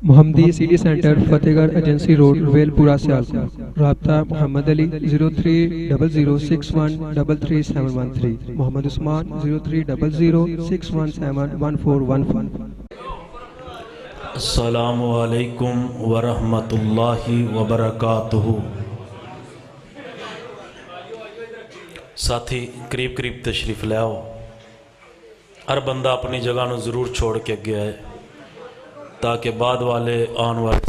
محمدی city centre فتح گڑھ agency road well پورہ سیالکوٹ۔ رابطہ محمد علی 0300613373 محمد عثمان 030061711415۔ السلام علیکم ورحمۃ اللہ وبرکاتہ۔ ساتھی قریب قریب تشریف لے آؤ۔ ہر بندہ اپنی جگہ نو ضرور چھوڑ کے گیا ہے تاکہ بعد والے آن والے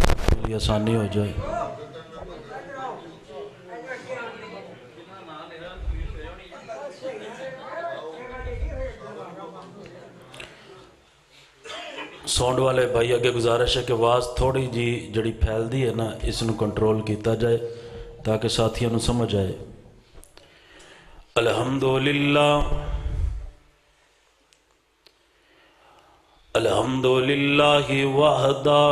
کی آسانی ہو جائے۔ ساؤنڈ والے بھائی اگے گزارش ہے کہ آواز تھوڑی جی جڑی پھیل دی ہے نا اس نو کنٹرول کیتا جائے تاکہ ساتھیوں نو سمجھ آئے۔ الحمدللہ الحمدللہ وحدہ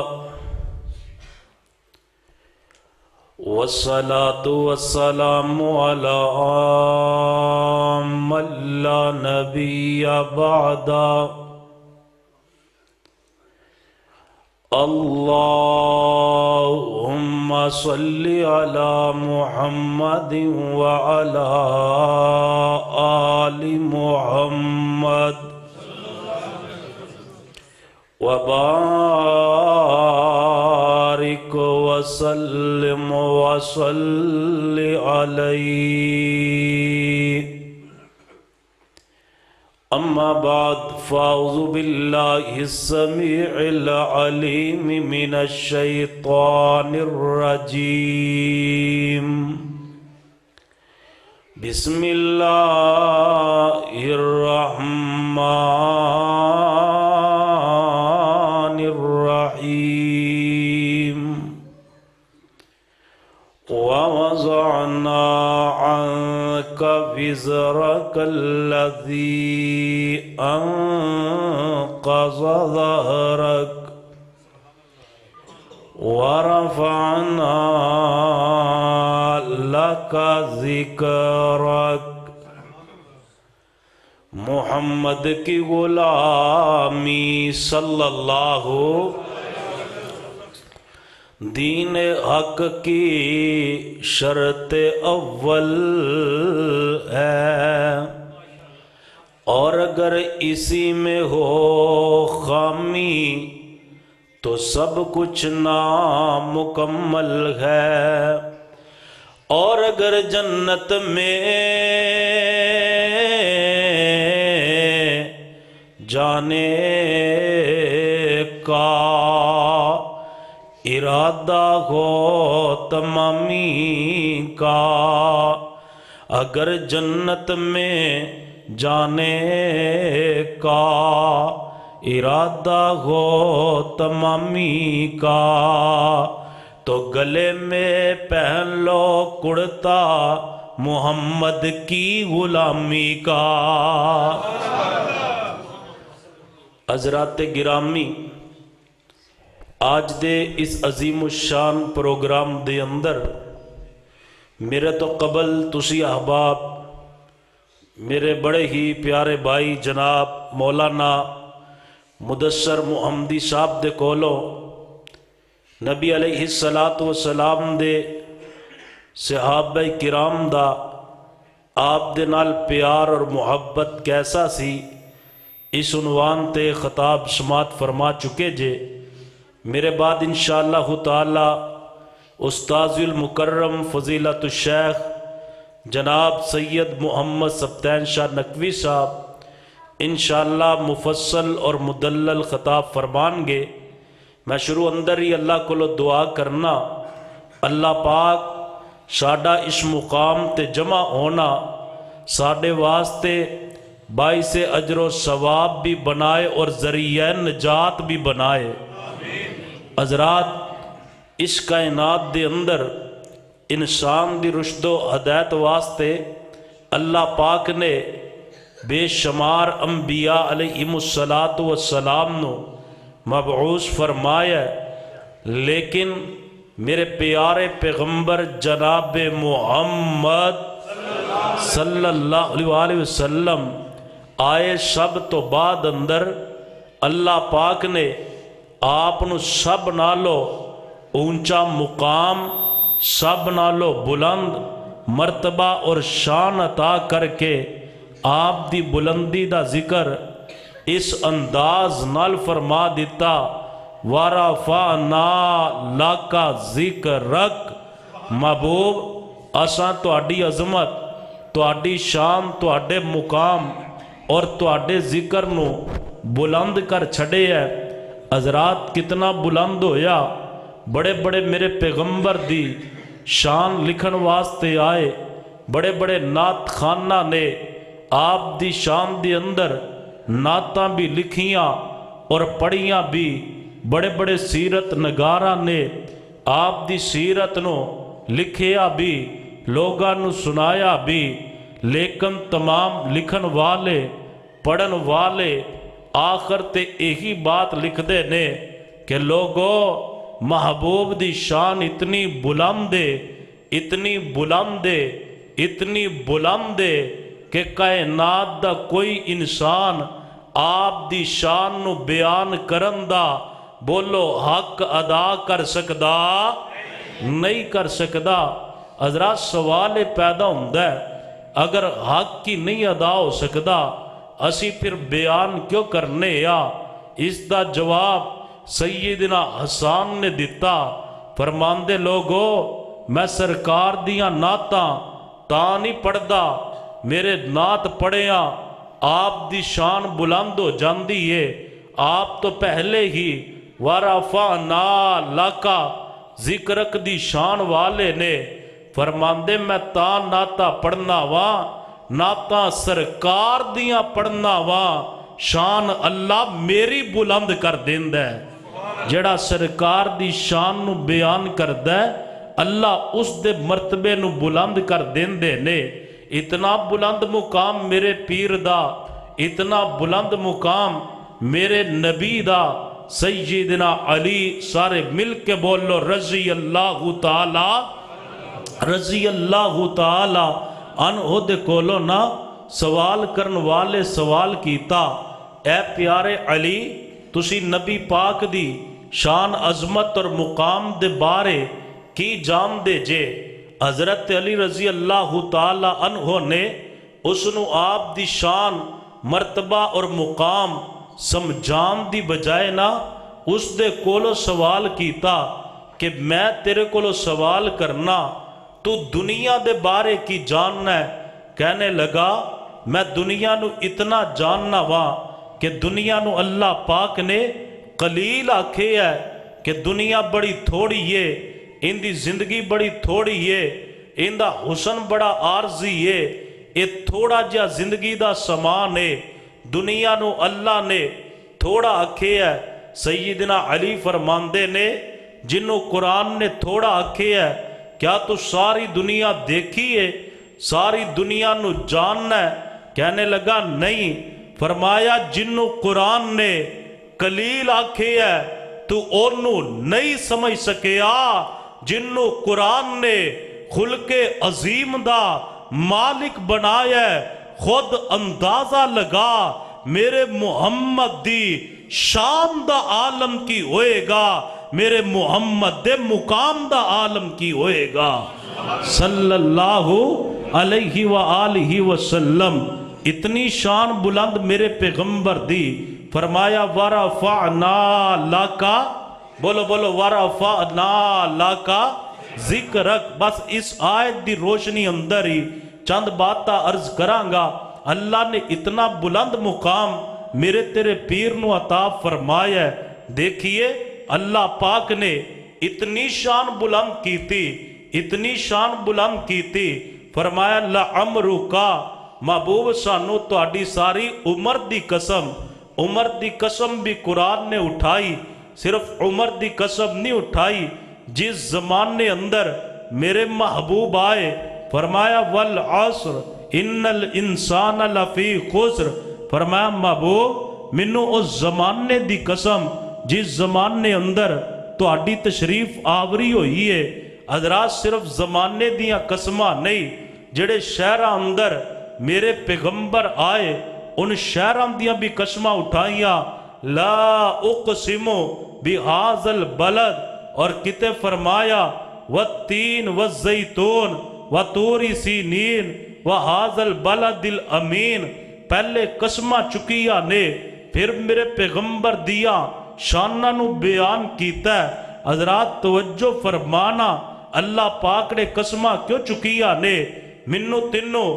والصلاة والسلام علی من لا نبی بعدہ۔ اللہم صل علی محمد وعلی آل محمد وبارک وسلم وصل علیہ۔ اما بعد فاعوذ باللہ السمیع العلیم من الشیطان الرجیم۔ بسم اللہ الرحمن الرحیم۔ وَوَضَعْنَا عَنْكَ وِزْرَكَ الَّذِي أَنْقَضَ ظَهْرَكَ وَرَفَعْنَا لَكَ ذِكْرَكَ۔ محمد کی غلامی صلی اللہ دین حق کی شرط اول ہے، اور اگر اسی میں ہو خامی تو سب کچھ نامکمل ہے، اور اگر جنت میں جانے کا ارادہ ہو تمامی کا، اگر جنت میں جانے کا ارادہ ہو تمامی کا، تو گلے میں پہن لو کرتا محمد کی غلامی کا۔ حضرات گرامی، آج دے اس عظیم الشان پروگرام دے اندر میرے تو قبل تسی احباب میرے بڑے ہی پیارے بھائی جناب مولانا مدثر محمدی صاحب دے کولو نبی علیہ السلام دے صحابہ کرام دا آپ دے نال پیار اور محبت کیسا سی اس عنوان تے خطاب سماعت فرما چکے جے۔ میرے بعد انشاءاللہ تعالی استاذ المکرم فضیلت الشیخ جناب سید محمد سبطین شاہ نقوی صاحب انشاءاللہ مفصل اور مدلل خطاب فرمان گے۔ میں شروع اندر ہی اللہ کو دعا کرنا اللہ پاک ساڈا اس مقام تے جمع ہونا ساڈے واسطے باعث اجر و ثواب بھی بنائے اور ذریعہ نجات بھی بنائے۔ حضرات، اس کائنات دے اندر انسان دی رشد و ہدایت واسطے اللہ پاک نے بے شمار انبیاء علیہم السلام نو مبعوث فرمایا، لیکن میرے پیارے پیغمبر جناب محمد صلی اللہ علیہ وسلم آئے سب تو بعد اندر اللہ پاک نے آپ نو سب نالو اونچا مقام، سب نالو بلند مرتبہ اور شان عطا کر کے آپ دی بلندی دا ذکر اس انداز نال فرما دیتا، وَرَفَعْنَا لَكَ ذِکْرَکَ۔ محبوب اساں تہاڈی عظمت، تہاڈی شان، تہاڈے مقام اور تہاڈے ذکر نو بلند کر چھڑے ہے۔ حضرات کتنا بلند ہویا، بڑے بڑے میرے پیغمبر دی شان لکھن واسطے آئے، بڑے بڑے نعت خانہ نے آپ دی شان دی اندر نعتاں بھی لکھیاں اور پڑھیاں بھی، بڑے بڑے سیرت نگاراں نے آپ دی سیرت نو لکھیا بھی، لوگاں نو سنایا بھی، لیکن تمام لکھن والے پڑھن والے آخر تے یہی بات لکھ دے نے کہ لوگو محبوب دی شان اتنی بلند ہے، اتنی بلند ہے، اتنی بلند ہے کہ کائنات دا کوئی انسان آپ دی شان نو بیان کرن دا بولو حق ادا کر سکدا نہیں کر سکدا۔ حضرات سوال پیدا ہوندا ہے اگر حق کی نہیں ادا ہو سکدا اسی پھر بیان کیوں کرنے یا؟ اس دا جواب سیدنا حسان نے دیتا، فرماندے لوگو میں سرکار دیاں نعتاں تاں نہیں پڑھدا، میرے نعت پڑھیاں آپ دی شان بلند ہو جاندی ہے۔ آپ تو پہلے ہی وَرَفَعْنَا لَكَ ذکرک دی شان والے نے فرماندے میں تاں نعتاں پڑھنا وا، نعتاں سرکار دیاں پڑھنا وا، شان اللہ میری بلند کر دیندہ ہے۔ جڑا سرکار دی شان نو بیان کردہ ہے اللہ اس دے مرتبے نو بلند کر دیندے نے۔ اتنا بلند مقام میرے پیر دا، اتنا بلند مقام میرے نبی دا، سیدنا علی، سارے مل کے بولو رضی اللہ تعالی، رضی اللہ تعالی عنہ دے کولو نا سوال کرن والے سوال کیتا، اے پیارے علی تسی نبی پاک دی شان عظمت اور مقام دے بارے کی جان دے جے؟ حضرت علی رضی اللہ تعالی عنہ نے اس نو آپ دی شان مرتبہ اور مقام سمجھان دی بجائے نا اس دے کولو سوال کیتا کہ میں تیرے کولو سوال کرنا تو دنیا دے بارے کی جاننا ہے؟ کہنے لگا میں دنیا نو اتنا جاننا وا کہ دنیا نو اللہ پاک نے قلیل آکھے ہے کہ دنیا بڑی تھوڑی ہے، ان دی زندگی بڑی تھوڑی ہے، ان دا حسن بڑا عارضی ہے، یہ تھوڑا جا زندگی دا سامان ہے، دنیا نو اللہ نے تھوڑا آکھے ہے۔ سیدنا علی فرماندے نے جنہوں قرآن نے تھوڑا آکھے ہے کیا تو ساری دنیا دیکھی ہے، ساری دنیا نو جاننا ہے؟ کہنے لگا نہیں۔ فرمایا جنہوں قرآن نے قلیل آکھے ہے تو انہوں نہیں سمجھ سکیا، جنہوں قرآن نے خلق عظیم دا مالک بنایا ہے، خود اندازہ لگا میرے محمد دی شان دا عالم کی ہوئے گا، میرے محمد دے مقام دا عالم کی ہوئے گا صلی اللہ علیہ وآلہ وسلم۔ اتنی شان بلند میرے پیغمبر دی، فرمایا وَرَفَعْنَا لَكَ، بولو بولو وَرَفَعْنَا لَكَ ذکرک۔ بس اس آیت دی روشنی اندر ہی چند باتاں عرض کرانگا۔ اللہ نے اتنا بلند مقام میرے تیرے پیر نو عطا فرمایا ہے۔ دیکھیے اللہ پاک نے اتنی شان بلند کی تھی، اتنی شان بلند کی تھی، فرمایا لَعَمْرُكَ، محبوب سانو تو اڈی ساری عمر دی قسم، عمر دی قسم بھی قرآن نے اٹھائی، صرف عمر دی قسم نہیں اٹھائی، جس زمانے اندر میرے محبوب آئے فرمایا والعصر ان الانسان لفی خسر، فرمایا محبوب منو اس زمانے دی قسم جس زمانے اندر تو اڈی تشریف آوری ہوئی ہے۔ حضرات صرف زمانے دیاں قسمہ نہیں، جڑے شہرہ اندر میرے پیغمبر آئے ان شہران دیاں بھی قسمہ اٹھائیاں، لا اقسمو بہذل بلد، اور کتے فرمایا والتین والزیتون وطور سینین وہذل بلد الامین، پہلے قسمہ چکیا نے پھر میرے پیغمبر دیا شانہ نو بیان کیتا ہے۔ حضرات توجہ فرمانا، اللہ پاک نے قسمہ کیوں چکیا نے؟ منو تینوں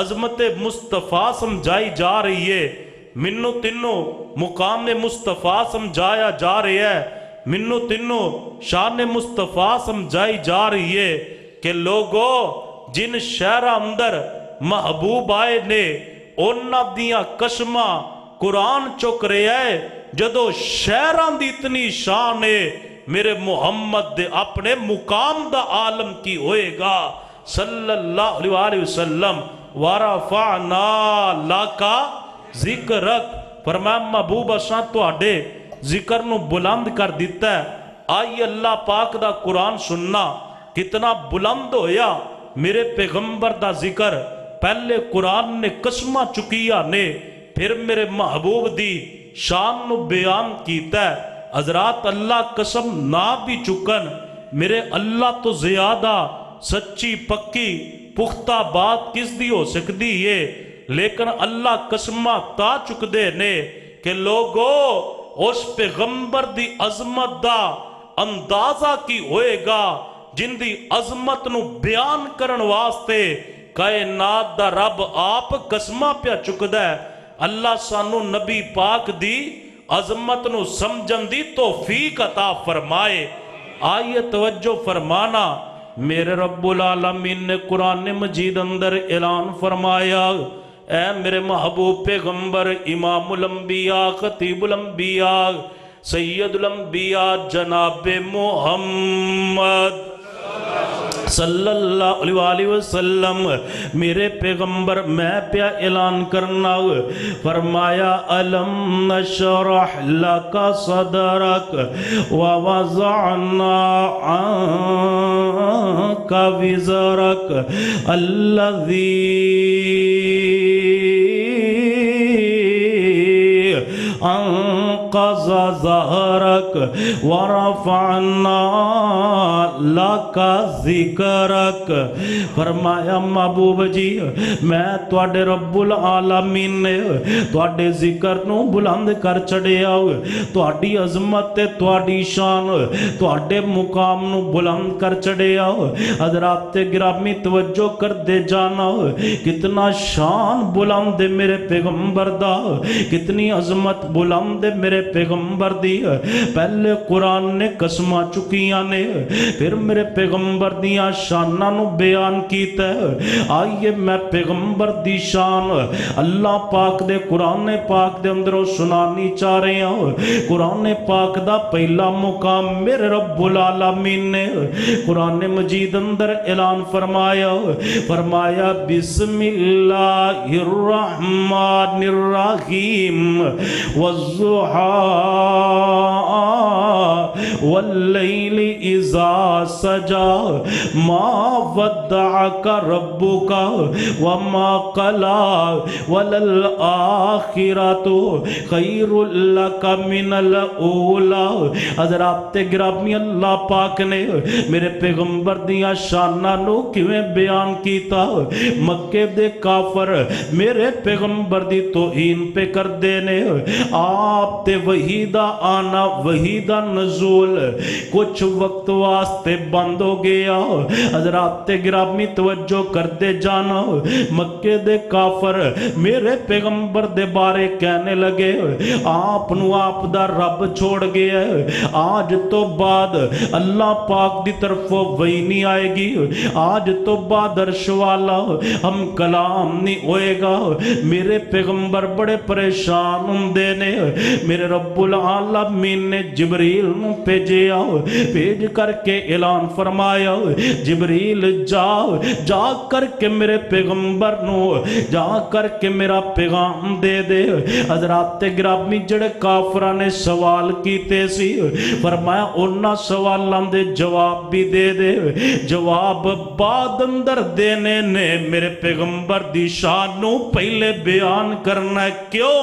عظمت مصطفیٰ سمجھائی جا رہی ہے، منو تینوں مقام مصطفیٰ سمجھایا جا رہا ہے، منو تینوں شان مصطفیٰ سمجھائی جا رہی ہے کہ لوگو جن شہرہ اندر محبوب آئے نے انہاں دیاں قسمہ قرآن چک رہے ہے۔ جدو شہران دی اتنی شان ہے، میرے محمد دے اپنے مقام دا عالم کی ہوئے گا صلی اللہ علیہ وسلم۔ وَرَفَعْنَا لَكَ ذِكْرَكَ، فرمایا محبوب اساں تواڈے ذکر نو بلند کر دیتا ہے۔ آئی اللہ پاک دا قرآن سننا کتنا بلند ہویا، میرے پیغمبر دا ذکر پہلے قرآن نے قسمہ چکیا نے پھر میرے محبوب دی شان نو بیان کیتا ہے۔ حضرات اللہ قسم نہ بھی چکن، میرے اللہ تو زیادہ سچی پکی پختہ بات کس دی ہو سکتی ہے، لیکن اللہ قسمہ تا چک دے نے کہ لوگو اس پیغمبر دی عظمت دا اندازہ کی ہوئے گا جن دی عظمت نو بیان کرن واسطے کائنات دا رب آپ قسمہ پیا چک دے۔ اللہ سانو نبی پاک دی عظمت نو سمجھن دی توفیق عطا فرمائے۔ آئیے توجہ فرمانا، میرے رب العالمین نے قرآن مجید اندر اعلان فرمایا، اے میرے محبوب پیغمبر امام الانبیاء خطیب الانبیاء سید الانبیاء جناب محمد صلی اللہ علیہ وسلم، میرے پیغمبر میں پیا اعلان کرنا، فرمایا الم نشرح لک صدرک ووضعنا عنک وزرک الذی انقض ظہرک ورفعنا لک ذکرک۔ فرمایا محبوب جی میں تواڈے رب العالمین نے تواڈے ذکر نو بلند کر چڑیا، تواڈی عظمت تے تواڈی شان تواڈے مقام نو بلند کر چڑیا۔ حضرات گرامی توجہ کر دے جانا، کتنا شان بلند ہے میرے پیغمبر دا، کتنی عظمت بلند ہے میرے پیغمبر دی۔ پہلے قرآن نے قسمہ چکیاں نے پھر میرے پیغمبر دیاں شانہ نو بیان کیتا ہے۔ آئیے میں پیغمبر دی شان اللہ پاک دے قرآن پاک دے اندروں سنانی چاہ رہے ہیں۔ قرآن پاک دا پہلا مقام میرے رب العالمین نے قرآن مجید اندر اعلان فرمایا، فرمایا بسم اللہ الرحمن الرحیم والضحیٰ واللیل اذا سجا ما ودعک ربک وما قلا وللآخرۃ خیر لک من الاولی۔ حضرات گرامی اللہ پاک نے میرے پیغمبر دیاں شانہ نو کیویں بیان کیتا، مکے دے کافر میرے پیغمبر دی توہین پہ کر دینے، آپ تے وحی دا آنا وحی دا نزول کچھ وقت واسطے بند ہو گیا۔ حضرات گرامی توجہ کر دے جانا، مکے دے کافر میرے پیغمبر دے بارے کہنے لگے آپ نو آپ دا رب چھوڑ گیا ہے، آج تو بعد اللہ پاک دی طرف وحی نہیں آئے گی، آج تو بعد عرش والا ہم کلام نہیں ہوئے گا۔ میرے پیغمبر بڑے پریشان ہوندے نے، میرے رب العالمین نے جبریل نو بھیجیا، بھیج کر کے اعلان فرمایا جبریل جا کر کے میرے پیغمبر نو جا کر کے میرا پیغام دے دے۔ حضرات گرامی جڑے کافراں نے سوال کیتے سی، فرمایا انہاں سوالاں دے جواب بھی دے دے۔ جواب بعد اندر دینے نے میرے پیغمبر دی شان نو پہلے بیان کرنا ہے، کیوں؟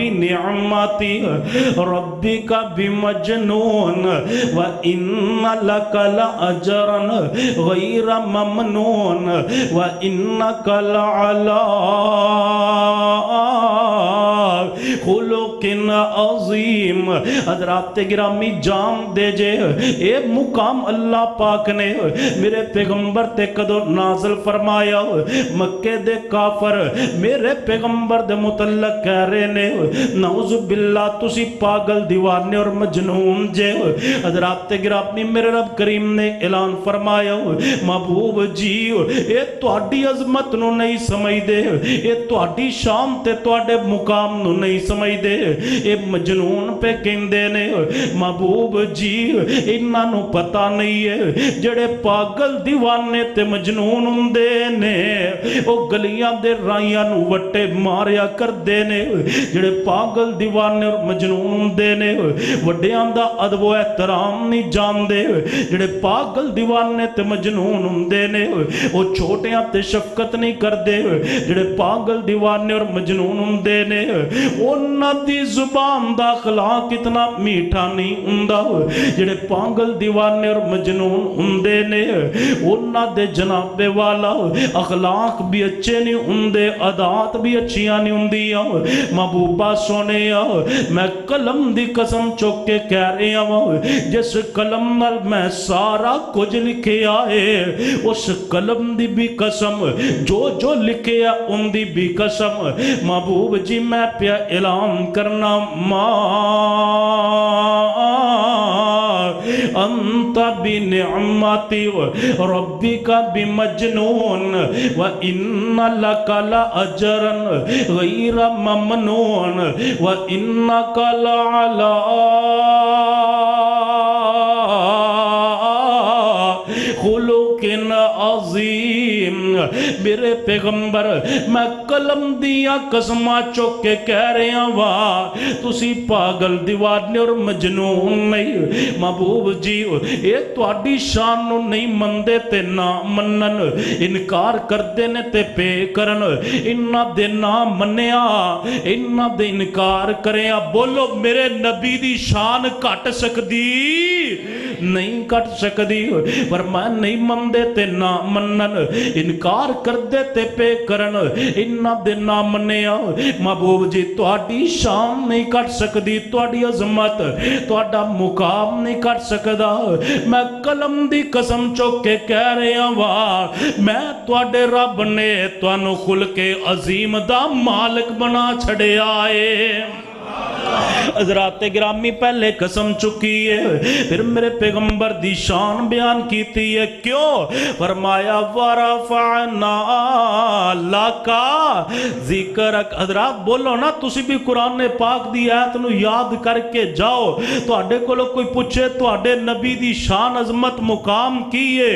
بنعمت ربک بمجنون وإن لک لأجرا غیر ممنون وإنک لعلی خلق عظیم۔ حضرات گرامی جان دے جے اے مقام اللہ پاک نے میرے پیغمبر تے کدو نازل فرمایا؟ مکے دے کافر میرے پیغمبر دے متعلق کہہ رہے نے نعوذ باللہ تسی پاگل دیوانے اور مجنون جے۔ حضرات گرامی میرے رب کریم نے اعلان فرمایا محبوب جی اے تہاڈی عظمت نو نہیں سمجھ دے، اے تہاڈی شان تے تہاڈے مقام نو نہیں سمجھ دے، اے مجنون پہ کہندے نے محبوب جی انہاں نو پتہ نہیں ہے جڑے پاگل دیوانے تے مجنون ہوندے نے او گلیاں دے رائیاں نو وٹے ماریا کردے نے، جڑے پاگل دیوانے اور مجنون ہوندے نے وڈیاں دا ادب و احترام نہیں جاندے، جڑے پاگل دیوانے تے مجنون ہوندے نے او چھوٹیاں تے شفقت نہیں کردے، جڑے پاگل دیوانے اور مجنون ہوندے نے انہاں دی زبان دا اخلاق اتنا میٹھا نہیں ہوندا، جڑے پاگل دیوانے اور مجنون ہوندے نے انہاں دے جناب والا اخلاق بھی اچھے نہیں ہوندے، عادات بھی اچھیاں نہیں ہوندیاں۔ محبوبہ سونیا میں قلم دی قسم چوک کے کہہ رہا ہوں جس قلم نال میں سارا کچھ لکھیا ہے اس قلم دی بھی قسم، جو جو لکھیا ان دی بھی قسم محبوب جی میں پیا اعلان کرنا ما انت بنعمت ربک بمجنون وان لک لاجرا غیر ممنون وانک لعلی خلق عظیم۔ میرے پیغمبر میں قلم دیا قسماں چوک کے کہہ رہا وا تسی پاگل دیوانے اور مجنون نہیں۔ محبوب جی اے تہاڈی شان نو نہیں مندے تے نہ منن، انکار کردے نے تے پے کرن، انہاں دے نہ منیا انہاں دے انکار کریا۔ بولو میرے نبی دی شان کٹ سکدی نہیں کٹ سکدی، پر میں نہیں مندے تے نہ منن، انکار کردے تے پے کرن، انہاں دے نہ منیا۔ محبوب جی تہاڈی شان نہیں کٹ سکدی، تہاڈی عظمت تہاڈا مقام نہیں کٹ سکدا۔ میں قلم دی قسم چوک کے کہہ رہا وا میں تہاڈے رب نے تانوں خلق عظیم دا مالک بنا چھڑیا ہے۔ حضرات گرامی پہلے قسم چکی ہے پھر میرے پیغمبر دی شان بیان کیتی ہے، کیوں؟ فرمایا ورفعنا لکا ذکرک۔ حضرات بولو نا تسی بھی قرآن پاک دی آیت نو یاد کر کے جاؤ، تو اڈے کو لوگ کوئی پوچھے تو اڈے نبی دی شان عظمت مقام کیے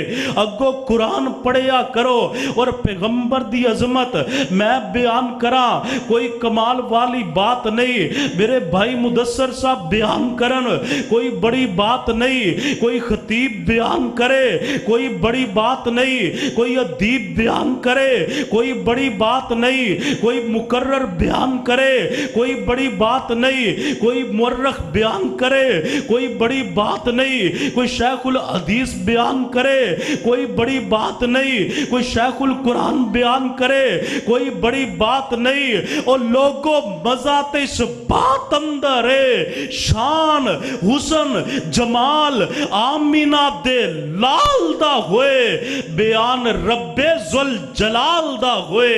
اگو قرآن پڑھیا کرو اور پیغمبر دی عظمت میں بیان کرا، کوئی کمال والی بات نہیں، میرے بھائی مدثر صاحب بیان کرن کوئی بڑی بات نہیں، کوئی خطیب بیان کرے کوئی بڑی بات نہیں، کوئی ادیب بیان کرے کوئی بڑی بات نہیں، کوئی مقرر بیان کرے کوئی بڑی بات نہیں، کوئی مورخ بیان کرے کوئی بڑی بات نہیں، کوئی شیخ الحدیث بیان کرے کوئی بڑی بات نہیں، کوئی شیخ القرآن بیان کرے کوئی بڑی بات نہیں۔ اور لوگوں مزات اس بات اندر ہے شان حسن جمال آمینہ دے لال دا ہوئے بیان رب ذوالجلال دا ہوئے۔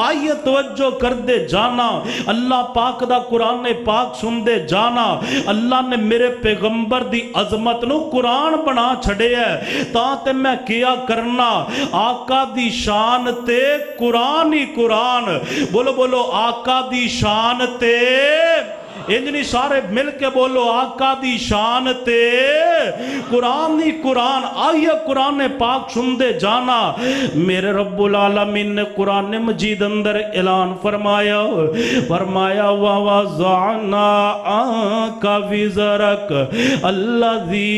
آئیے توجہ کر دے جانا، اللہ پاک دا قرآن پاک سن دے جانا، اللہ نے میرے پیغمبر دی عظمت نو قرآن بنا چھڑے ہے تاں میں کیا کرنا آقا دی شان تے قرآن ہی قرآن۔ بولو بولو آقا دی شان تے انجنی سارے مل کے بولو آقا دی شان تے قرآن ہی قرآن۔ آئیے قرآن پاک سن دے جانا، میرے رب العالمین نے قرآن مجید اندر اعلان فرمایا وَوَضَعْنَا عَنْكَ وِزْرَكَ الَّذِي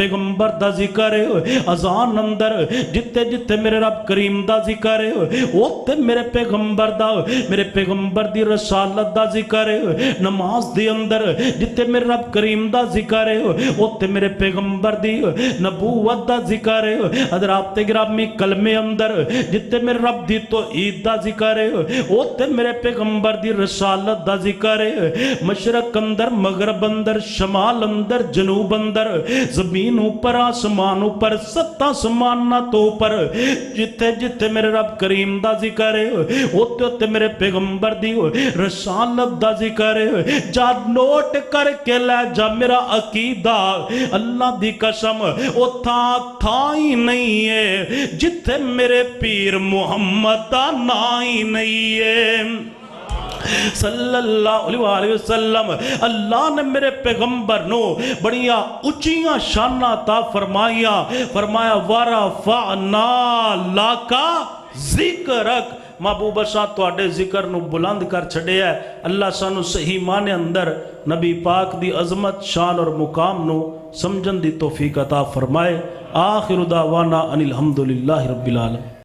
پیغمبر دا ذکر ہے، اذان اندر جتے جتے میرے رب کریم دا ذکر ہے اوتے میرے پیغمبر دا، میرے پیغمبر دی رسالت دا ذکر ہے، نماز دی اندر جتے میرے رب کریم دا ذکر ہے اوتے میرے پیغمبر دی نبوت دا ذکر ہے، حضرات گرامی کلمے اندر جتے میرے رب دی توحید دا ذکر ہے اوتے میرے پیغمبر دی رسالت دا ذکر ہے، مشرق اندر مغرب اندر شمال اندر جنوب اندر زمین اوپر آسمان اوپر ست آسمان نہ تو اوپر جتے جتے میرے رب کریم دا ذکر ہے اوتے اوتے میرے پیغمبر دی رسالت دا ذکر ہے، جا نوٹ کر کے لے جا میرا عقیدہ اللہ دی قسم او تھا ہی نہیں ہے جتے میرے پیر محمد دا نا ہی نہیں ہے صلی اللہ علیہ وسلم۔ اللہ نے میرے پیغمبر نو بڑیا اچھیاں شانہ عطا فرمایا وَرَفَعْنَا لَكَ ذِكْرَكَ، محبوب اساں تواڈے ذکر نو بلند کر چھڑے ہے۔ اللہ سانو صحیح معنی اندر نبی پاک دی عظمت شان اور مقام نو سمجھن دی توفیق عطا فرمائے۔ آخر دعوانا ان الحمدللہ رب العالمین۔